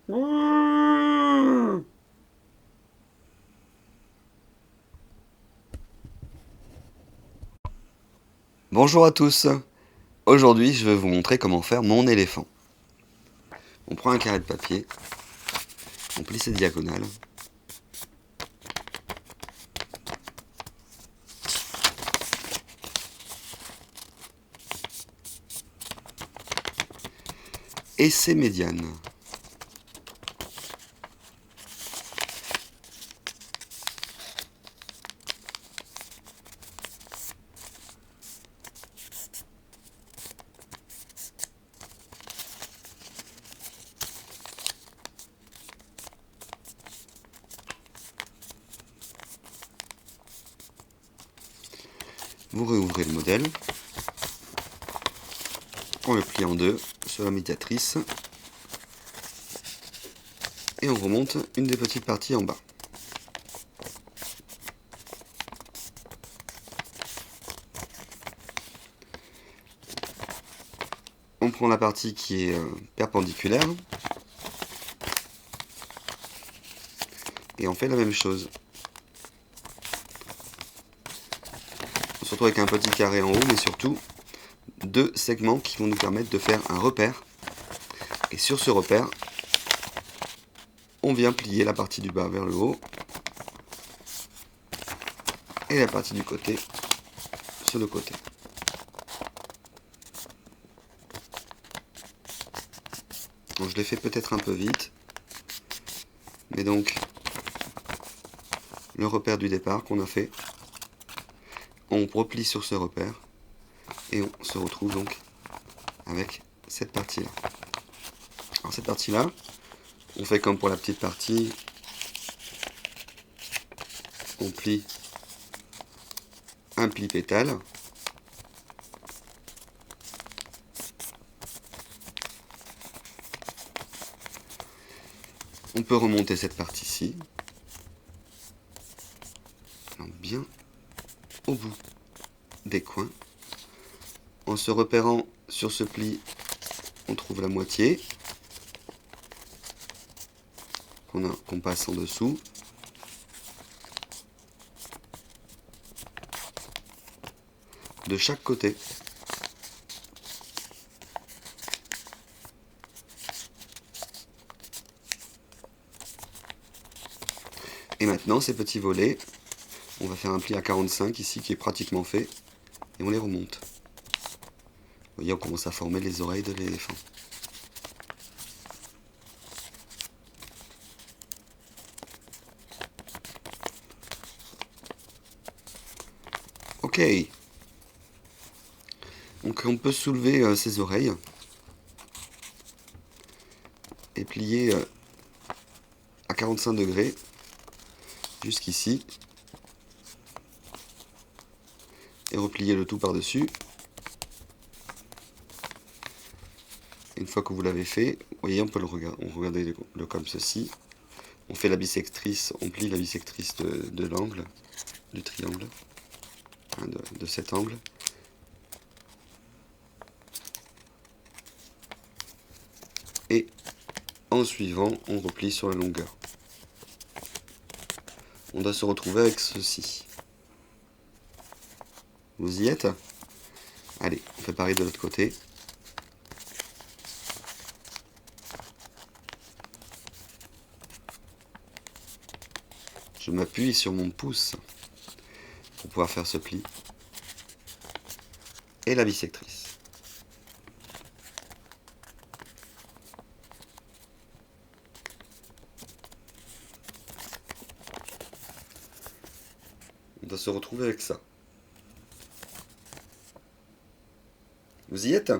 Bonjour à tous. Aujourd'hui, je vais vous montrer comment faire mon éléphant. On prend un carré de papier, on plie ses diagonales. Et ses médianes. Vous réouvrez le modèle, on le plie en deux sur la médiatrice et on remonte une des petites parties en bas. On prend la partie qui est perpendiculaire et on fait la même chose. On se retrouve avec un petit carré en haut, mais surtout deux segments qui vont nous permettre de faire un repère. Et sur ce repère, on vient plier la partie du bas vers le haut et la partie du côté sur le côté. Bon, je l'ai fait peut-être un peu vite, mais donc le repère du départ qu'on a fait, on replie sur ce repère et on se retrouve donc avec cette partie-là. Alors cette partie-là, on fait comme pour la petite partie, on plie un pli pétale. On peut remonter cette partie-ci, bien au bout des coins. En se repérant sur ce pli, on trouve la moitié qu'on passe en dessous. De chaque côté. Et maintenant, ces petits volets, on va faire un pli à 45 ici qui est pratiquement fait, et on les remonte. Vous voyez, on commence à former les oreilles de l'éléphant. Ok. Donc on peut soulever ses oreilles et plier à 45 degrés jusqu'ici et replier le tout par-dessus. Une fois que vous l'avez fait, vous voyez, on peut le regarder comme ceci. On fait la bissectrice, on plie la bissectrice de l'angle, du triangle, hein, de cet angle. Et en suivant, on replie sur la longueur. On doit se retrouver avec ceci. Vous y êtes? Allez, on fait pareil de l'autre côté. Je m'appuie sur mon pouce pour pouvoir faire ce pli. Et la bissectrice. On doit se retrouver avec ça. Vous y êtes?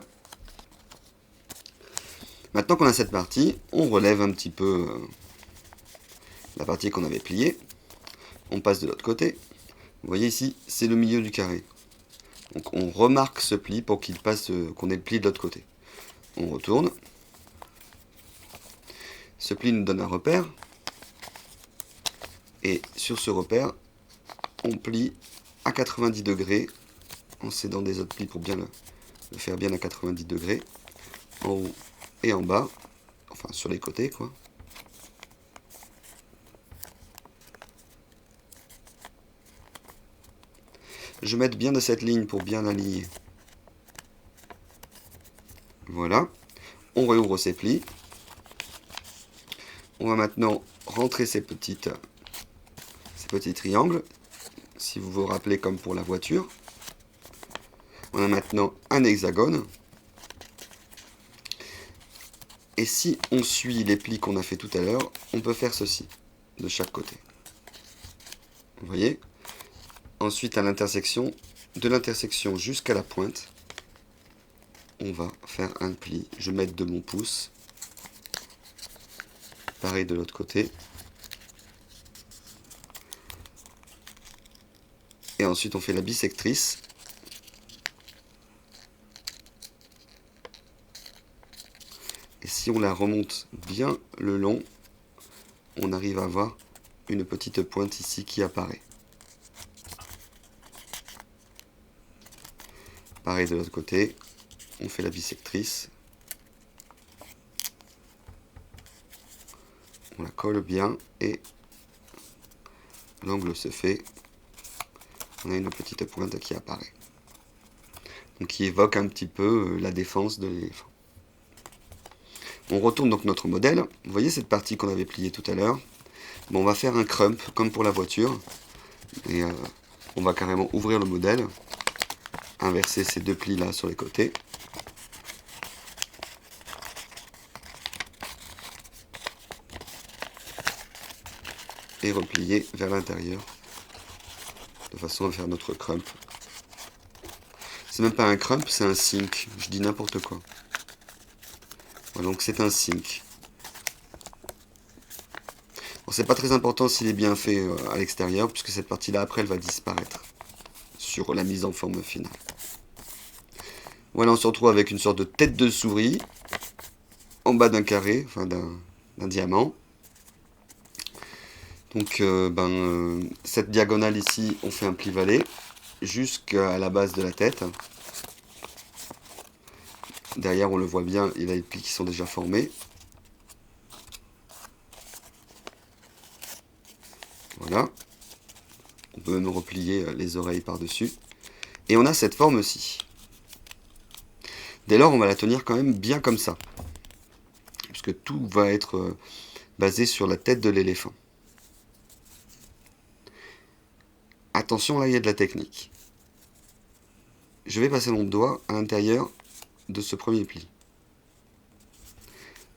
Maintenant qu'on a cette partie, on relève un petit peu la partie qu'on avait pliée. On passe de l'autre côté. Vous voyez ici, c'est le milieu du carré. Donc on remarque ce pli pour qu'il passe, qu'on ait le pli de l'autre côté. On retourne. Ce pli nous donne un repère. Et sur ce repère, on plie à 90 degrés en s'aidant des autres plis pour bien le faire bien à 90 degrés. En haut et en bas. Enfin sur les côtés quoi. je mette bien de cette ligne pour bien l'aligner. Voilà. On réouvre ces plis. On va maintenant rentrer ces petits triangles. Si vous vous rappelez, comme pour la voiture. On a maintenant un hexagone. Et si on suit les plis qu'on a fait tout à l'heure, on peut faire ceci, de chaque côté. Vous voyez? Ensuite, à l'intersection, de l'intersection jusqu'à la pointe, on va faire un pli. Je vais mettre de mon pouce. Pareil de l'autre côté. Et ensuite, on fait la bisectrice. Et si on la remonte bien le long, on arrive à avoir une petite pointe ici qui apparaît. Pareil de l'autre côté, on fait la bisectrice. On la colle bien et l'angle se fait. On a une petite pointe qui apparaît. Donc qui évoque un petit peu la défense de l'éléphant. On retourne donc notre modèle. Vous voyez cette partie qu'on avait pliée tout à l'heure? Bon, on va faire un crump comme pour la voiture. Et on va carrément ouvrir le modèle. Inverser ces deux plis là sur les côtés. Et replier vers l'intérieur. De façon à faire notre crump. C'est même pas un crump, c'est un sink. Je dis n'importe quoi. Voilà, donc c'est un sink. Bon, c'est pas très important s'il est bien fait à l'extérieur, puisque cette partie-là, après, elle va disparaître sur la mise en forme finale. Voilà, on se retrouve avec une sorte de tête de souris en bas d'un carré, enfin d'un diamant. Donc, cette diagonale ici, on fait un pli-valet jusqu'à la base de la tête. Derrière, on le voit bien, il a les plis qui sont déjà formés. Voilà. On peut même replier les oreilles par-dessus. Et on a cette forme-ci. Dès lors, on va la tenir quand même bien comme ça. Puisque tout va être basé sur la tête de l'éléphant. Attention, là, il y a de la technique. Je vais passer mon doigt à l'intérieur de ce premier pli.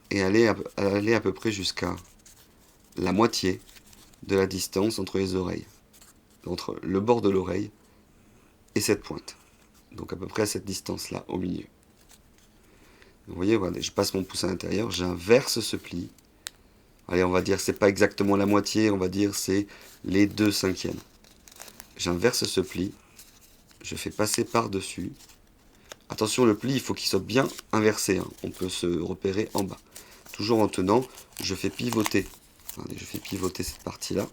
Et aller à peu près jusqu'à la moitié de la distance entre les oreilles. Entre le bord de l'oreille et cette pointe. Donc à peu près à cette distance-là, au milieu. Vous voyez, voilà, je passe mon pouce à l'intérieur, j'inverse ce pli. Allez, on va dire, c'est pas exactement la moitié, on va dire, c'est les 2/5. J'inverse ce pli, je fais passer par-dessus. Attention, le pli, il faut qu'il soit bien inversé, hein. On peut se repérer en bas. Toujours en tenant, je fais pivoter. Allez, je fais pivoter cette partie-là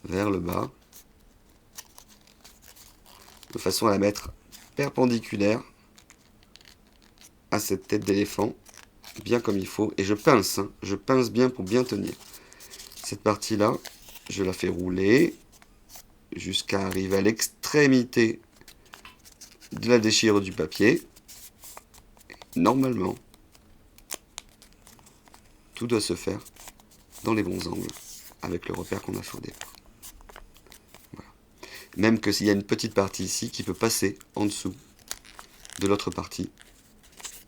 vers le bas, de façon à la mettre perpendiculaire à cette tête d'éléphant, bien comme il faut, et je pince, hein, je pince bien pour bien tenir. Cette partie-là, je la fais rouler jusqu'à arriver à l'extrémité de la déchirure du papier. Normalement, tout doit se faire dans les bons angles, avec le repère qu'on a fait au départ. Voilà. Même que s'il y a une petite partie ici qui peut passer en dessous de l'autre partie,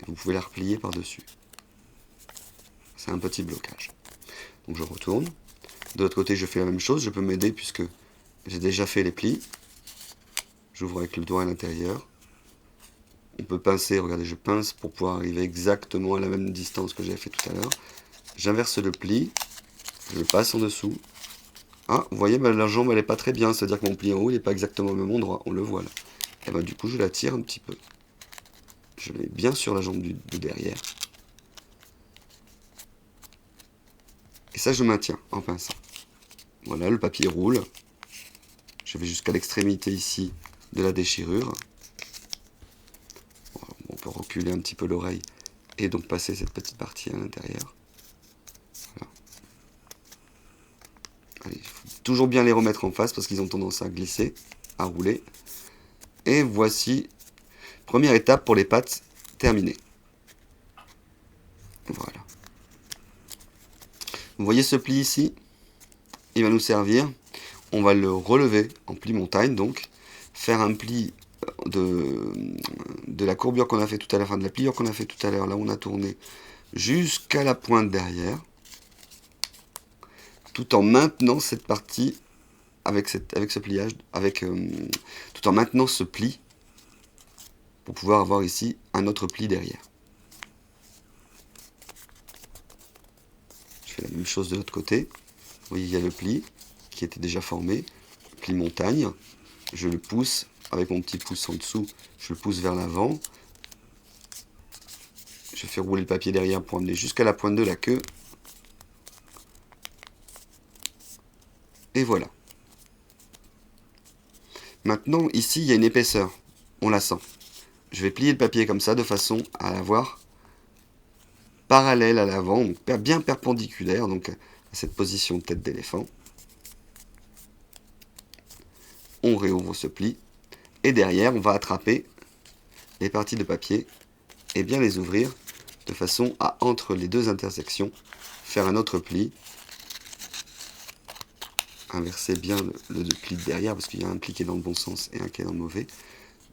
vous pouvez la replier par-dessus. C'est un petit blocage. Donc je retourne. De l'autre côté, je fais la même chose. Je peux m'aider puisque j'ai déjà fait les plis. J'ouvre avec le doigt à l'intérieur. On peut pincer, regardez, je pince pour pouvoir arriver exactement à la même distance que j'avais fait tout à l'heure. J'inverse le pli. Je passe en dessous. Ah, vous voyez, la jambe, elle n'est pas très bien. C'est-à-dire que mon pli en haut, il n'est pas exactement au même endroit. On le voit là. Et ben, du coup, je la tire un petit peu. Je mets bien sur la jambe de derrière. Et ça, je maintiens en pinçant. Voilà, le papier roule. Je vais jusqu'à l'extrémité ici de la déchirure. On peut reculer un petit peu l'oreille et donc passer cette petite partie à l'intérieur. Voilà. Allez, il faut toujours bien les remettre en face parce qu'ils ont tendance à glisser. à rouler. Et voici, première étape pour les pâtes terminées. Voilà. Vous voyez ce pli ici? Il va nous servir. On va le relever en pli montagne, donc faire un pli de la courbure qu'on a fait tout à l'heure, enfin de la pliure qu'on a fait tout à l'heure, là où on a tourné, jusqu'à la pointe derrière, tout en maintenant cette partie avec ce pliage, tout en maintenant ce pli, pour pouvoir avoir ici un autre pli derrière. Je fais la même chose de l'autre côté. Vous voyez, il y a le pli qui était déjà formé, pli montagne. Je le pousse avec mon petit pouce en dessous, je le pousse vers l'avant. Je fais rouler le papier derrière pour amener jusqu'à la pointe de la queue. Et voilà. Maintenant, ici, il y a une épaisseur. On la sent. Je vais plier le papier comme ça, de façon à l'avoir parallèle à l'avant, bien perpendiculaire, donc à cette position de tête d'éléphant. On réouvre ce pli. Et derrière, on va attraper les parties de papier et bien les ouvrir de façon à, entre les deux intersections, faire un autre pli. Inverser bien le pli de derrière, parce qu'il y a un pli qui est dans le bon sens et un qui est dans le mauvais.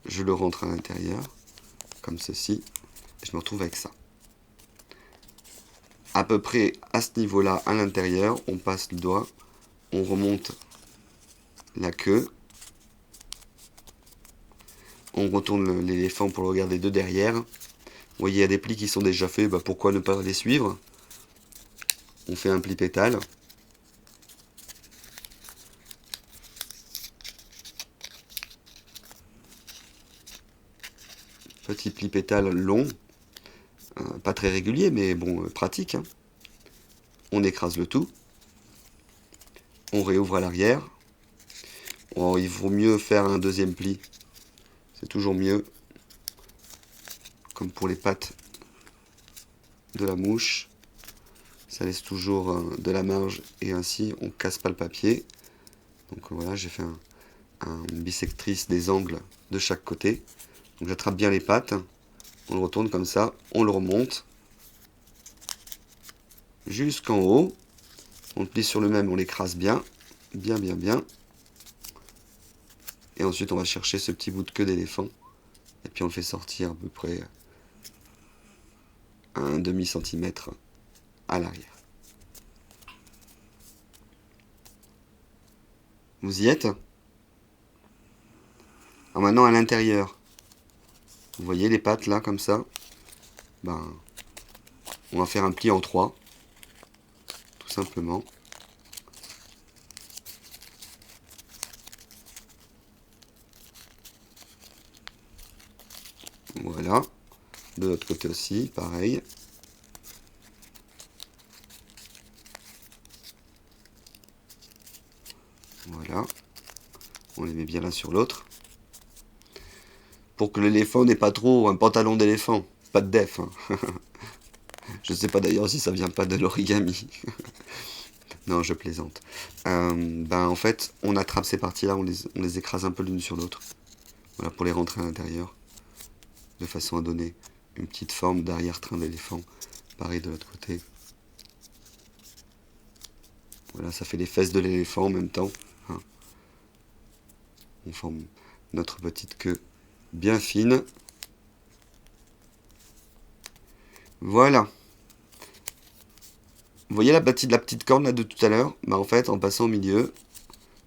Je le rentre à l'intérieur, comme ceci, et je me retrouve avec ça. À peu près à ce niveau-là, à l'intérieur, on passe le doigt, on remonte la queue, on retourne l'éléphant pour le regarder de derrière. Vous voyez, il y a des plis qui sont déjà faits, pourquoi ne pas les suivre? On fait un pli pétale. Petit pli pétale long, pas très régulier, mais bon, pratique. Hein. On écrase le tout. On réouvre à l'arrière. Oh, il vaut mieux faire un deuxième pli. C'est toujours mieux. Comme pour les pattes de la mouche. Ça laisse toujours de la marge et ainsi on casse pas le papier. Donc voilà, j'ai fait une bissectrice des angles de chaque côté. Donc j'attrape bien les pattes. On le retourne comme ça. On le remonte jusqu'en haut. On le plie sur le même, on l'écrase bien. Bien, bien, bien. Et ensuite, on va chercher ce petit bout de queue d'éléphant. Et puis, on le fait sortir à peu près un demi-centimètre à l'arrière. Vous y êtes? Alors maintenant, à l'intérieur. Vous voyez les pattes là, comme ça? On va faire un pli en 3. Tout simplement. Voilà. De l'autre côté aussi, pareil. Voilà. On les met bien l'un sur l'autre. Pour que l'éléphant n'ait pas trop un pantalon d'éléphant. Pas de def. Hein. Je ne sais pas d'ailleurs si ça vient pas de l'origami. Non, je plaisante. En fait, on attrape ces parties-là, on les écrase un peu l'une sur l'autre. Voilà, pour les rentrer à l'intérieur. De façon à donner une petite forme d'arrière-train d'éléphant. Pareil de l'autre côté. Voilà, ça fait les fesses de l'éléphant en même temps. Hein. On forme notre petite queue bien fine. Voilà. Vous voyez la petite corne là de tout à l'heure? En fait, en passant au milieu,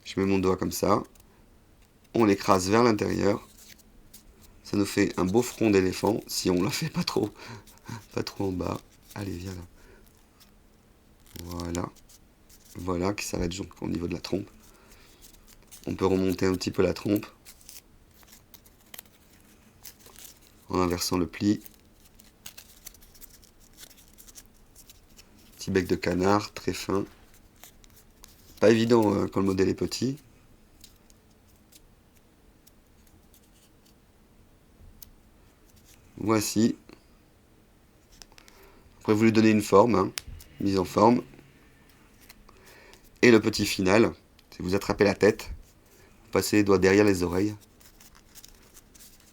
je mets mon doigt comme ça. On l'écrase vers l'intérieur. Ça nous fait un beau front d'éléphant, si on la fait pas trop en bas. Allez, viens là. Voilà. Voilà, qui s'arrête au niveau de la trompe. On peut remonter un petit peu la trompe. En inversant le pli. Petit bec de canard, très fin. Pas évident quand le modèle est petit. Voici. Après, vous lui donnez une forme, hein, mise en forme. Et le petit final, c'est vous attrapez la tête, passez les doigts derrière les oreilles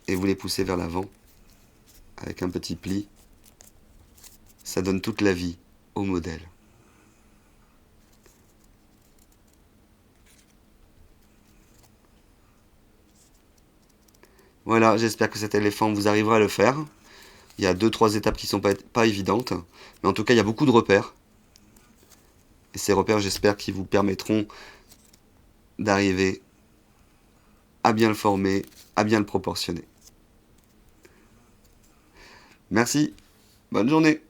et vous les poussez vers l'avant avec un petit pli. Ça donne toute la vie au modèle. Voilà, j'espère que cet éléphant vous arrivera à le faire. Il y a 2-3 étapes qui sont pas évidentes, mais en tout cas il y a beaucoup de repères. Et ces repères, j'espère qu'ils vous permettront d'arriver à bien le former, à bien le proportionner. Merci, bonne journée.